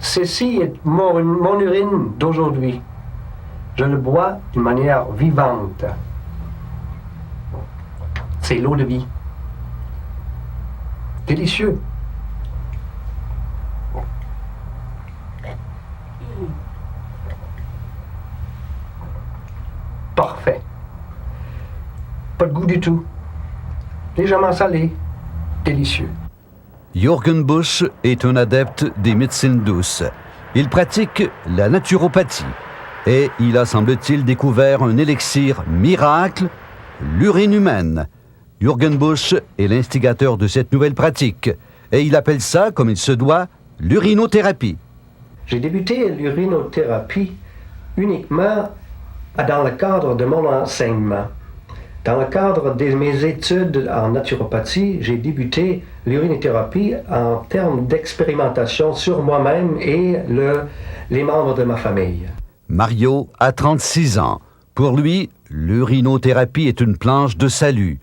Ceci est mon urine d'aujourd'hui. Je le bois d'une manière vivante. C'est l'eau de vie. Délicieux. Parfait. Pas de goût du tout. Légèrement salé. Délicieux. Jürgen Busch est un adepte des médecines douces. Il pratique la naturopathie et il a, semble-t-il, découvert un élixir miracle, l'urine humaine. Jürgen Busch est l'instigateur de cette nouvelle pratique et il appelle ça, comme il se doit, l'urinothérapie. J'ai débuté l'urinothérapie uniquement dans le cadre de mon enseignement. Dans le cadre de mes études en naturopathie, j'ai débuté l'urinothérapie en termes d'expérimentation sur moi-même et les membres de ma famille. Mario a 36 ans. Pour lui, l'urinothérapie est une planche de salut.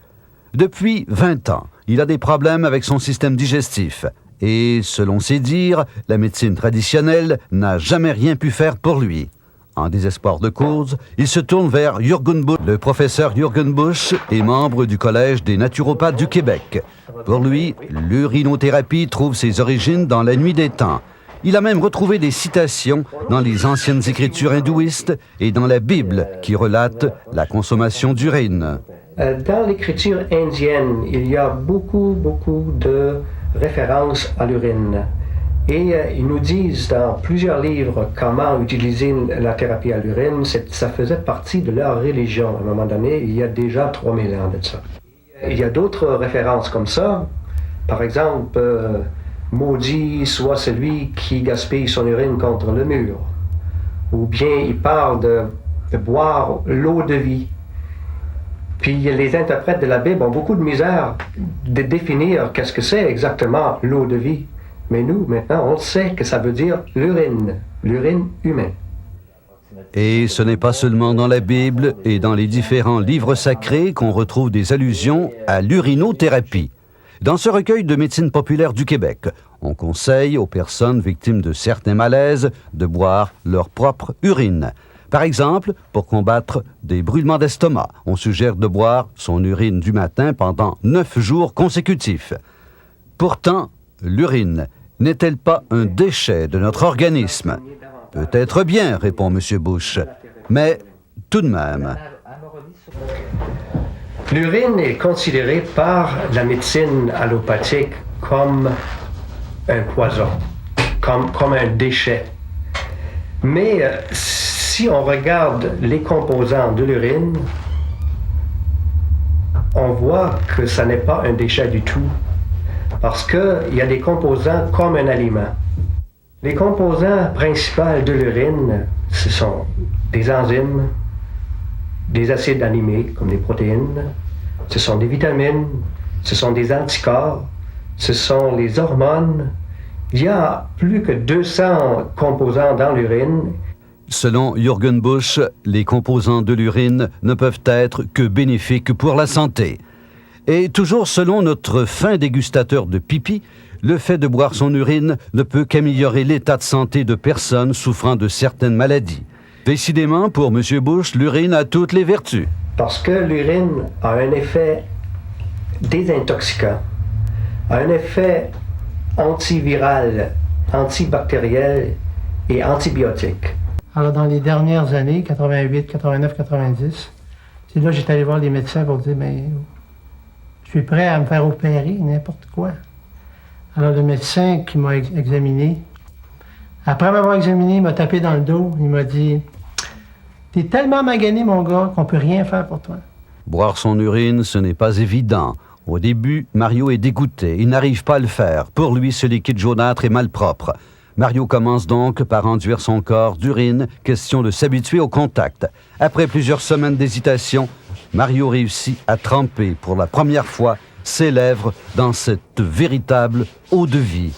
Depuis 20 ans, il a des problèmes avec son système digestif. Et, selon ses dires, la médecine traditionnelle n'a jamais rien pu faire pour lui. En désespoir de cause, il se tourne vers Jürgen Busch. Le professeur Jürgen Busch est membre du Collège des naturopathes du Québec. Pour lui, l'urinothérapie trouve ses origines dans la nuit des temps. Il a même retrouvé des citations dans les anciennes écritures hindouistes et dans la Bible qui relatent la consommation d'urine. Dans l'écriture indienne, il y a beaucoup de références à l'urine. Et ils nous disent dans plusieurs livres comment utiliser la thérapie à l'urine. Ça faisait partie de leur religion à un moment donné, il y a déjà 3000 ans de ça. Il y a d'autres références comme ça. Par exemple, maudit soit celui qui gaspille son urine contre le mur. Ou bien il parle de boire l'eau de vie. Puis les interprètes de la Bible ont beaucoup de misère de définir qu'est-ce que c'est exactement l'eau de vie. Mais nous, maintenant, on sait que ça veut dire l'urine humaine. Et ce n'est pas seulement dans la Bible et dans les différents livres sacrés qu'on retrouve des allusions à l'urinothérapie. Dans ce recueil de médecine populaire du Québec, on conseille aux personnes victimes de certains malaises de boire leur propre urine. Par exemple, pour combattre des brûlements d'estomac, on suggère de boire son urine du matin pendant 9 jours consécutifs. Pourtant, l'urine n'est-elle pas un déchet de notre organisme? Peut-être bien, répond M. Busch, mais tout de même. L'urine est considérée par la médecine allopathique comme un poison, comme un déchet. Mais si on regarde les composants de l'urine, on voit que ça n'est pas un déchet du tout. Parce qu'il y a des composants comme un aliment. Les composants principaux de l'urine, ce sont des enzymes, des acides aminés comme les protéines, ce sont des vitamines, ce sont des anticorps, ce sont les hormones. Il y a plus que 200 composants dans l'urine. Selon Jürgen Busch, les composants de l'urine ne peuvent être que bénéfiques pour la santé. Et toujours selon notre fin dégustateur de pipi, le fait de boire son urine ne peut qu'améliorer l'état de santé de personnes souffrant de certaines maladies. Décidément, pour M. Busch, l'urine a toutes les vertus. Parce que l'urine a un effet désintoxicant, a un effet antiviral, antibactériel et antibiotique. Alors, dans les dernières années, 88, 89, 90, c'est là que j'étais allé voir les médecins pour dire, mais je suis prêt à me faire opérer, n'importe quoi. Alors, le médecin qui m'a examiné, après m'avoir examiné, il m'a tapé dans le dos, il m'a dit, t'es tellement magané, mon gars, qu'on peut rien faire pour toi. Boire son urine, ce n'est pas évident. Au début, Mario est dégoûté. Il n'arrive pas à le faire. Pour lui, ce liquide jaunâtre est malpropre. Mario commence donc par enduire son corps d'urine, question de s'habituer au contact. Après plusieurs semaines d'hésitation, Mario réussit à tremper pour la première fois ses lèvres dans cette véritable eau de vie.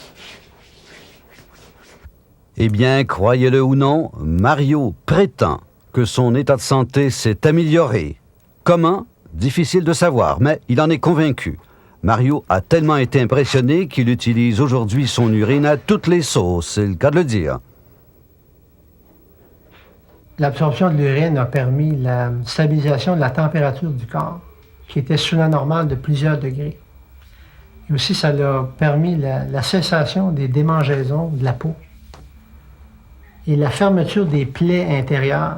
Eh bien, croyez-le ou non, Mario prétend que son état de santé s'est amélioré. Comment? Difficile de savoir, mais il en est convaincu. Mario a tellement été impressionné qu'il utilise aujourd'hui son urine à toutes les sauces, c'est le cas de le dire. L'absorption de l'urine a permis la stabilisation de la température du corps, qui était sous la normale de plusieurs degrés. Et aussi, ça a permis la cessation des démangeaisons de la peau et la fermeture des plaies intérieures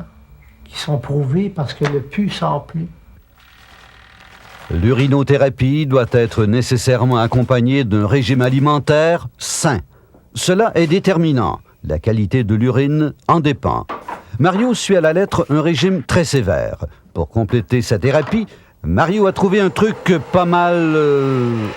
qui sont prouvées parce que le pus sort plus. L'urinothérapie doit être nécessairement accompagnée d'un régime alimentaire sain. Cela est déterminant. La qualité de l'urine en dépend. Mario suit à la lettre un régime très sévère. Pour compléter sa thérapie, Mario a trouvé un truc pas mal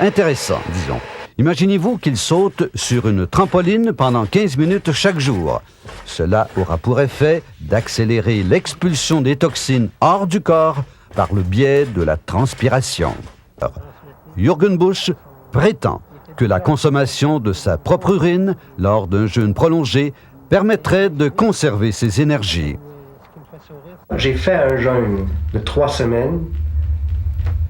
intéressant, disons. Imaginez-vous qu'il saute sur une trampoline pendant 15 minutes chaque jour. Cela aura pour effet d'accélérer l'expulsion des toxines hors du corps par le biais de la transpiration. Jürgen Busch prétend que la consommation de sa propre urine lors d'un jeûne prolongé permettrait de conserver ses énergies. J'ai fait un jeûne de 3 semaines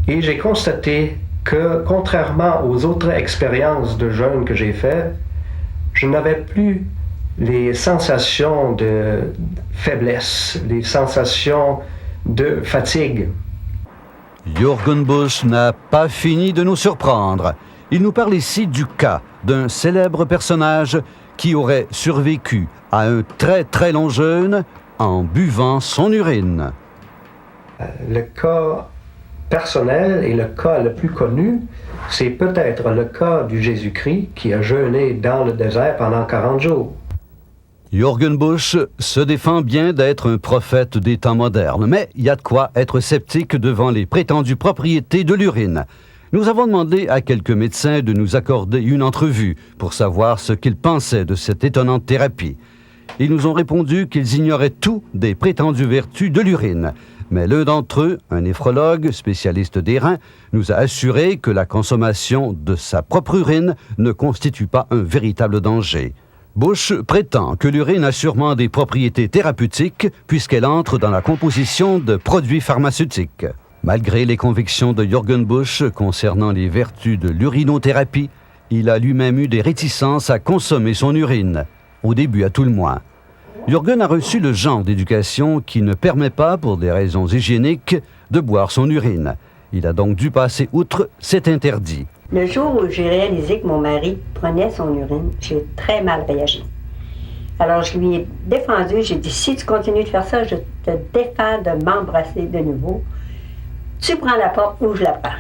et j'ai constaté que, contrairement aux autres expériences de jeûne que j'ai faites, je n'avais plus les sensations de faiblesse, les sensations de fatigue. Jürgen Busch n'a pas fini de nous surprendre. Il nous parle ici du cas d'un célèbre personnage qui aurait survécu à un très très long jeûne en buvant son urine. Le cas personnel et le cas le plus connu, c'est peut-être le cas du Jésus-Christ qui a jeûné dans le désert pendant 40 jours. Jürgen Busch se défend bien d'être un prophète des temps modernes, mais il y a de quoi être sceptique devant les prétendues propriétés de l'urine. Nous avons demandé à quelques médecins de nous accorder une entrevue pour savoir ce qu'ils pensaient de cette étonnante thérapie. Ils nous ont répondu qu'ils ignoraient tout des prétendues vertus de l'urine. Mais l'un d'entre eux, un néphrologue spécialiste des reins, nous a assuré que la consommation de sa propre urine ne constitue pas un véritable danger. Busch prétend que l'urine a sûrement des propriétés thérapeutiques puisqu'elle entre dans la composition de produits pharmaceutiques. Malgré les convictions de Jürgen Busch concernant les vertus de l'urinothérapie, il a lui-même eu des réticences à consommer son urine, au début à tout le moins. Jürgen a reçu le genre d'éducation qui ne permet pas, pour des raisons hygiéniques, de boire son urine. Il a donc dû passer outre cet interdit. Le jour où j'ai réalisé que mon mari prenait son urine, j'ai très mal réagi. Alors je lui ai défendu, j'ai dit, si tu continues de faire ça, je te défends de m'embrasser de nouveau. Tu prends la porte ou je la prends.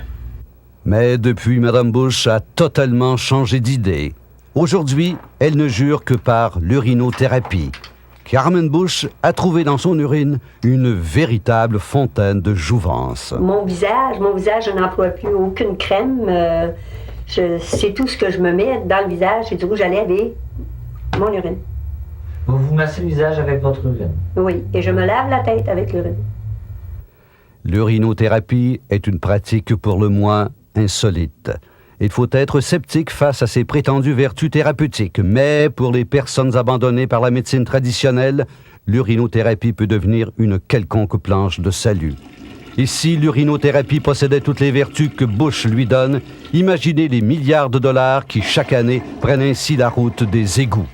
Mais depuis, Mme Busch a totalement changé d'idée. Aujourd'hui, elle ne jure que par l'urinothérapie. Carmen Busch a trouvé dans son urine une véritable fontaine de jouvence. Mon visage, je n'emploie plus aucune crème. C'est tout ce que je me mets dans le visage. C'est du rouge à lèvres et mon urine. Vous vous massez le visage avec votre urine? Oui, et je me lave la tête avec l'urine. L'urinothérapie est une pratique pour le moins insolite. Il faut être sceptique face à ces prétendues vertus thérapeutiques, mais pour les personnes abandonnées par la médecine traditionnelle, l'urinothérapie peut devenir une quelconque planche de salut. Et si l'urinothérapie possédait toutes les vertus que Busch lui donne, imaginez les milliards de dollars qui, chaque année, prennent ainsi la route des égouts.